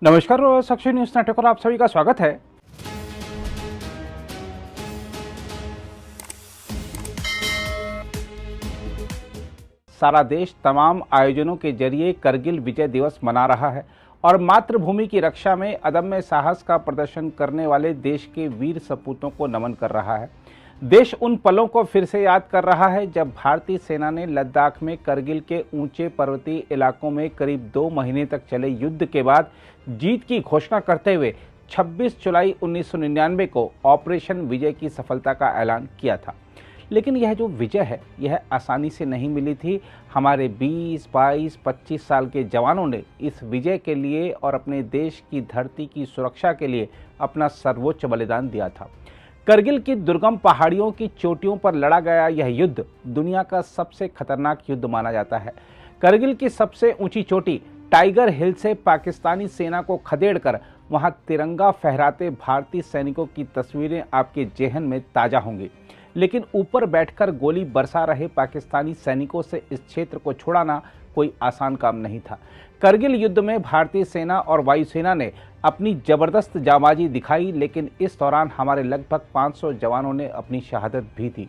नमस्कार साक्षी news network पर आप सभी का स्वागत है। सारा देश तमाम आयोजनों के जरिए करगिल विजय दिवस मना रहा है और मातृभूमि की रक्षा में अदम्य साहस का प्रदर्शन करने वाले देश के वीर सपूतों को नमन कर रहा है। देश उन पलों को फिर से याद कर रहा है जब भारतीय सेना ने लद्दाख में करगिल के ऊंचे पर्वतीय इलाकों में करीब 2 महीने तक चले युद्ध के बाद जीत की घोषणा करते हुए 26 जुलाई 1999 को ऑपरेशन विजय की सफलता का ऐलान किया था। लेकिन यह जो विजय है यह आसानी से नहीं मिली थी। हमारे 20, 22, 25 साल के जवानों ने इस विजय के लिए और अपने देश की धरती की सुरक्षा के लिए अपना सर्वोच्च बलिदान दिया था। करगिल की दुर्गम पहाड़ियों की चोटियों पर लड़ा गया यह युद्ध दुनिया का सबसे खतरनाक युद्ध माना जाता है। करगिल की सबसे ऊंची चोटी टाइगर हिल से पाकिस्तानी सेना को खदेड़कर वहां तिरंगा फहराते भारतीय सैनिकों की तस्वीरें आपके जेहन में ताजा होंगी। लेकिन ऊपर बैठकर गोली बरसा रहे पाकिस्तानी सैनिकों से इस क्षेत्र को छुड़ाना कोई आसान काम नहीं था। करगिल युद्ध में भारतीय सेना और वायुसेना ने अपनी जबरदस्त जांबाजी दिखाई, लेकिन इस दौरान हमारे लगभग 500 जवानों ने अपनी शहादत भी दी।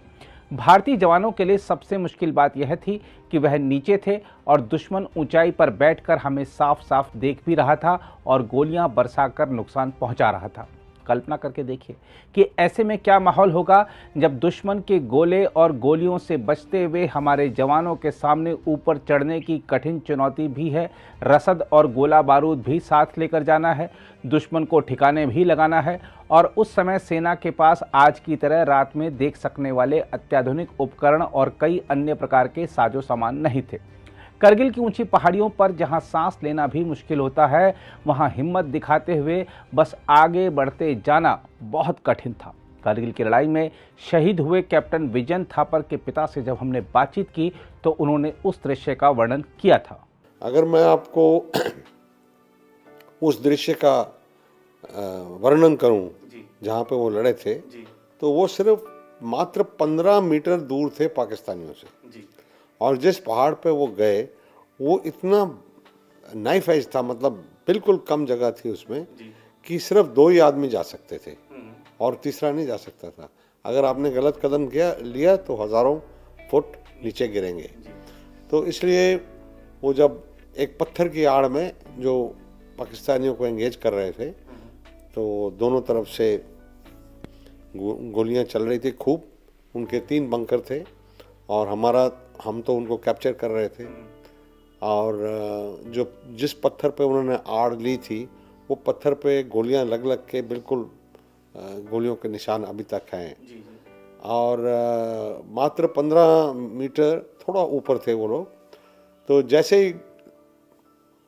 भारतीय जवानों के लिए सबसे मुश्किल बात यह थी कि वह नीचे थे और दुश्मन ऊंचाई पर बैठकर हमें साफ साफ देख भी रहा था और गोलियां बरसाकर नुकसान पहुंचा रहा था। कल्पना करके देखिए कि ऐसे में क्या माहौल होगा जब दुश्मन के गोले और गोलियों से बचते हुए हमारे जवानों के सामने ऊपर चढ़ने की कठिन चुनौती भी है। रसद और गोला बारूद भी साथ लेकर जाना है, दुश्मन को ठिकाने भी लगाना है और उस समय सेना के पास आज की तरह रात में देख सकने वाले अत्याधुनिक उपकरण और कई अन्य प्रकार के साजो सामान नहीं थे। करगिल की ऊंची पहाड़ियों पर जहां सांस लेना भी मुश्किल होता है, वहां हिम्मत दिखाते हुए बस आगे बढ़ते जाना बहुत कठिन था। करगिल की लड़ाई में शहीद हुए कैप्टन विजयन थापर के पिता से जब हमने बातचीत की तो उन्होंने उस दृश्य का वर्णन किया था। अगर मैं आपको उस दृश्य का वर्णन करूं जहां पे वो लड़े थे तो वो सिर्फ मात्र 15 मीटर दूर थे पाकिस्तानियों से। और जिस पहाड़ पे वो गए वो इतना नाइफ एज था, मतलब बिल्कुल कम जगह थी उसमें कि सिर्फ 2 ही आदमी जा सकते थे और तीसरा नहीं जा सकता था। अगर आपने गलत कदम लिया तो हज़ारों फुट नीचे गिरेंगे। तो इसलिए वो जब एक पत्थर की आड़ में जो पाकिस्तानियों को एंगेज कर रहे थे तो दोनों तरफ से गोलियां चल रही थी खूब। उनके 3 बंकर थे और हम तो उनको कैप्चर कर रहे थे। और जिस पत्थर पे उन्होंने आड़ ली थी वो पत्थर पे गोलियां लग लग के बिल्कुल गोलियों के निशान अभी तक हैं। और मात्र 15 मीटर थोड़ा ऊपर थे वो लोग। तो जैसे ही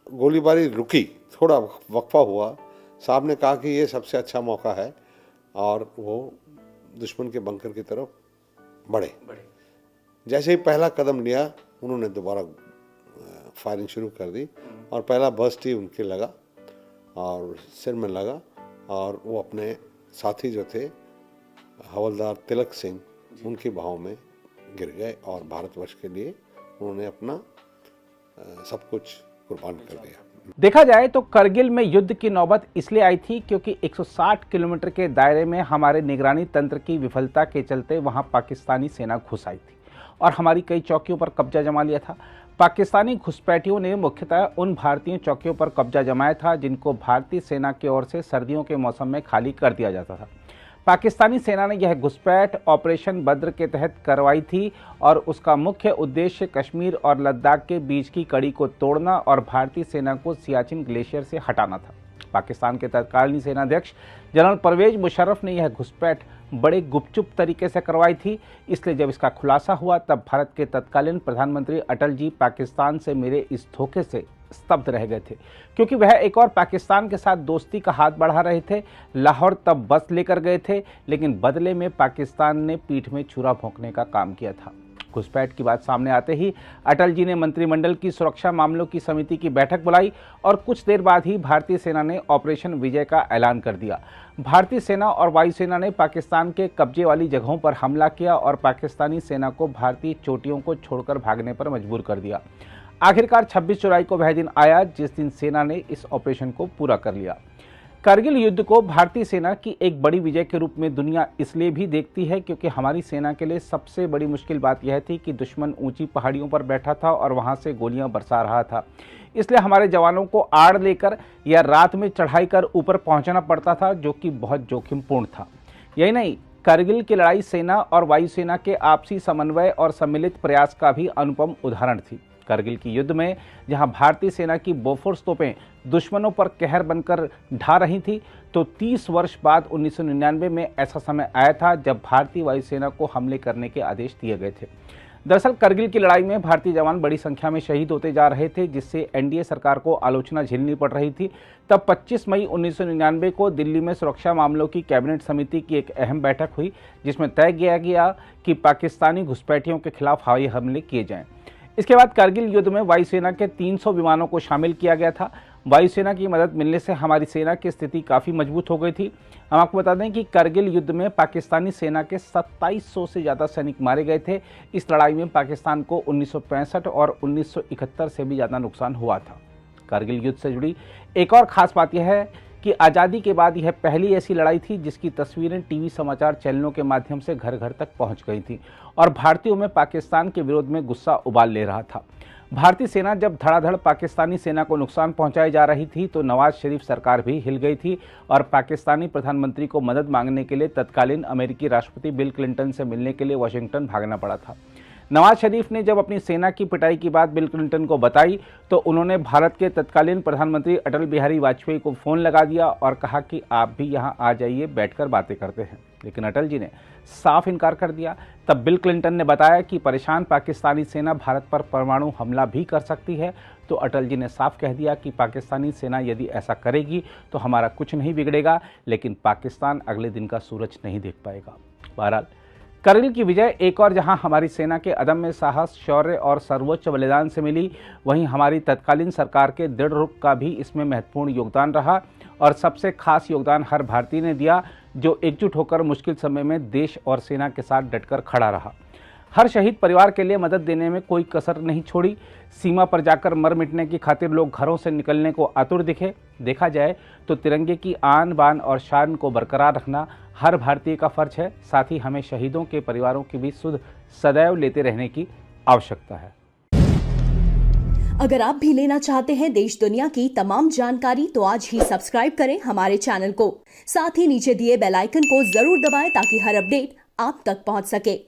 गोलीबारी रुकी, थोड़ा वक्फा हुआ, साहब ने कहा कि ये सबसे अच्छा मौका है और वो दुश्मन के बंकर की तरफ बढ़े। जैसे ही पहला कदम लिया उन्होंने दोबारा फायरिंग शुरू कर दी और पहला बर्स्ट ही उनके लगा और सिर में लगा और वो अपने साथी जो थे हवलदार तिलक सिंह उनकी बाहों में गिर गए और भारतवर्ष के लिए उन्होंने अपना सब कुछ कुर्बान कर दिया। देखा जाए तो करगिल में युद्ध की नौबत इसलिए आई थी क्योंकि 160 किलोमीटर के दायरे में हमारे निगरानी तंत्र की विफलता के चलते वहां पाकिस्तानी सेना घुस आई थी और हमारी कई चौकियों पर कब्जा जमा लिया था। पाकिस्तानी घुसपैठियों ने मुख्यतः उन भारतीय चौकियों पर कब्जा जमाया था जिनको भारतीय सेना की ओर से सर्दियों के मौसम में खाली कर दिया जाता था। पाकिस्तानी सेना ने यह घुसपैठ ऑपरेशन बद्र के तहत करवाई थी और उसका मुख्य उद्देश्य कश्मीर और लद्दाख के बीच की कड़ी को तोड़ना और भारतीय सेना को सियाचिन ग्लेशियर से हटाना था। पाकिस्तान के तत्कालीन सेनाध्यक्ष जनरल परवेज मुशर्रफ ने यह घुसपैठ बड़े गुपचुप तरीके से करवाई थी। इसलिए जब इसका खुलासा हुआ तब भारत के तत्कालीन प्रधानमंत्री अटल जी पाकिस्तान से मेरे इस धोखे से स्तब्ध रह गए थे, क्योंकि वह एक और पाकिस्तान के साथ दोस्ती का हाथ बढ़ा रहे थे। लाहौर तब बस लेकर गए थे, लेकिन बदले में पाकिस्तान ने पीठ में छुरा भोंकने का काम किया था। घुसपैठ की बात सामने आते ही अटल जी ने मंत्रिमंडल की सुरक्षा मामलों की समिति की बैठक बुलाई और कुछ देर बाद ही भारतीय सेना ने ऑपरेशन विजय का ऐलान कर दिया। भारतीय सेना और वायुसेना ने पाकिस्तान के कब्जे वाली जगहों पर हमला किया और पाकिस्तानी सेना को भारतीय चोटियों को छोड़कर भागने पर मजबूर कर दिया। आखिरकार 26 जुलाई को वह दिन आया जिस दिन सेना ने इस ऑपरेशन को पूरा कर लिया। कारगिल युद्ध को भारतीय सेना की एक बड़ी विजय के रूप में दुनिया इसलिए भी देखती है क्योंकि हमारी सेना के लिए सबसे बड़ी मुश्किल बात यह थी कि दुश्मन ऊंची पहाड़ियों पर बैठा था और वहां से गोलियां बरसा रहा था। इसलिए हमारे जवानों को आड़ लेकर या रात में चढ़ाई कर ऊपर पहुंचना पड़ता था, जो कि बहुत जोखिमपूर्ण था। यही नहीं, कारगिल की लड़ाई सेना और वायुसेना के आपसी समन्वय और सम्मिलित प्रयास का भी अनुपम उदाहरण थी। कारगिल की युद्ध में जहां भारतीय सेना की बोफोर्स तोपें दुश्मनों पर कहर बनकर ढा रही थी, तो 30 वर्ष बाद 1999 में ऐसा समय आया था जब भारतीय वायुसेना को हमले करने के आदेश दिए गए थे। दरअसल कारगिल की लड़ाई में भारतीय जवान बड़ी संख्या में शहीद होते जा रहे थे, जिससे एनडीए सरकार को आलोचना झेलनी पड़ रही थी। तब 25 मई 1999 को दिल्ली में सुरक्षा मामलों की कैबिनेट समिति की एक अहम बैठक हुई, जिसमें तय किया गया कि पाकिस्तानी घुसपैठियों के खिलाफ हवाई हमले किए जाएं। इसके बाद कारगिल युद्ध में वायुसेना के 300 विमानों को शामिल किया गया था। वायुसेना की मदद मिलने से हमारी सेना की स्थिति काफ़ी मजबूत हो गई थी। हम आपको बता दें कि कारगिल युद्ध में पाकिस्तानी सेना के 2700 से ज़्यादा सैनिक मारे गए थे। इस लड़ाई में पाकिस्तान को 1965 और 1971 से भी ज़्यादा नुकसान हुआ था। कारगिल युद्ध से जुड़ी एक और ख़ास बात यह है कि आज़ादी के बाद यह पहली ऐसी लड़ाई थी जिसकी तस्वीरें टीवी समाचार चैनलों के माध्यम से घर घर तक पहुंच गई थी और भारतीयों में पाकिस्तान के विरोध में गुस्सा उबाल ले रहा था। भारतीय सेना जब धड़ाधड़ पाकिस्तानी सेना को नुकसान पहुंचाई जा रही थी तो नवाज शरीफ सरकार भी हिल गई थी और पाकिस्तानी प्रधानमंत्री को मदद मांगने के लिए तत्कालीन अमेरिकी राष्ट्रपति बिल क्लिंटन से मिलने के लिए वाशिंगटन भागना पड़ा था। नवाज शरीफ ने जब अपनी सेना की पिटाई की बात बिल क्लिंटन को बताई तो उन्होंने भारत के तत्कालीन प्रधानमंत्री अटल बिहारी वाजपेयी को फ़ोन लगा दिया और कहा कि आप भी यहां आ जाइए, बैठकर बातें करते हैं। लेकिन अटल जी ने साफ इनकार कर दिया। तब बिल क्लिंटन ने बताया कि परेशान पाकिस्तानी सेना भारत पर परमाणु हमला भी कर सकती है, तो अटल जी ने साफ कह दिया कि पाकिस्तानी सेना यदि ऐसा करेगी तो हमारा कुछ नहीं बिगड़ेगा, लेकिन पाकिस्तान अगले दिन का सूरज नहीं देख पाएगा। बहरहाल कारगिल की विजय एक और जहां हमारी सेना के अदम्य साहस, शौर्य और सर्वोच्च बलिदान से मिली, वहीं हमारी तत्कालीन सरकार के दृढ़ रुख का भी इसमें महत्वपूर्ण योगदान रहा और सबसे खास योगदान हर भारतीय ने दिया जो एकजुट होकर मुश्किल समय में देश और सेना के साथ डटकर खड़ा रहा। हर शहीद परिवार के लिए मदद देने में कोई कसर नहीं छोड़ी। सीमा पर जाकर मर मिटने की खातिर लोग घरों से निकलने को आतुर दिखे। देखा जाए तो तिरंगे की आन बान और शान को बरकरार रखना हर भारतीय का फर्ज है। साथ ही हमें शहीदों के परिवारों की भी सुध सदैव लेते रहने की आवश्यकता है। अगर आप भी लेना चाहते हैं देश दुनिया की तमाम जानकारी तो आज ही सब्सक्राइब करें हमारे चैनल को। साथ ही नीचे दिए बेल आइकन को जरूर दबाएं ताकि हर अपडेट आप तक पहुंच सके।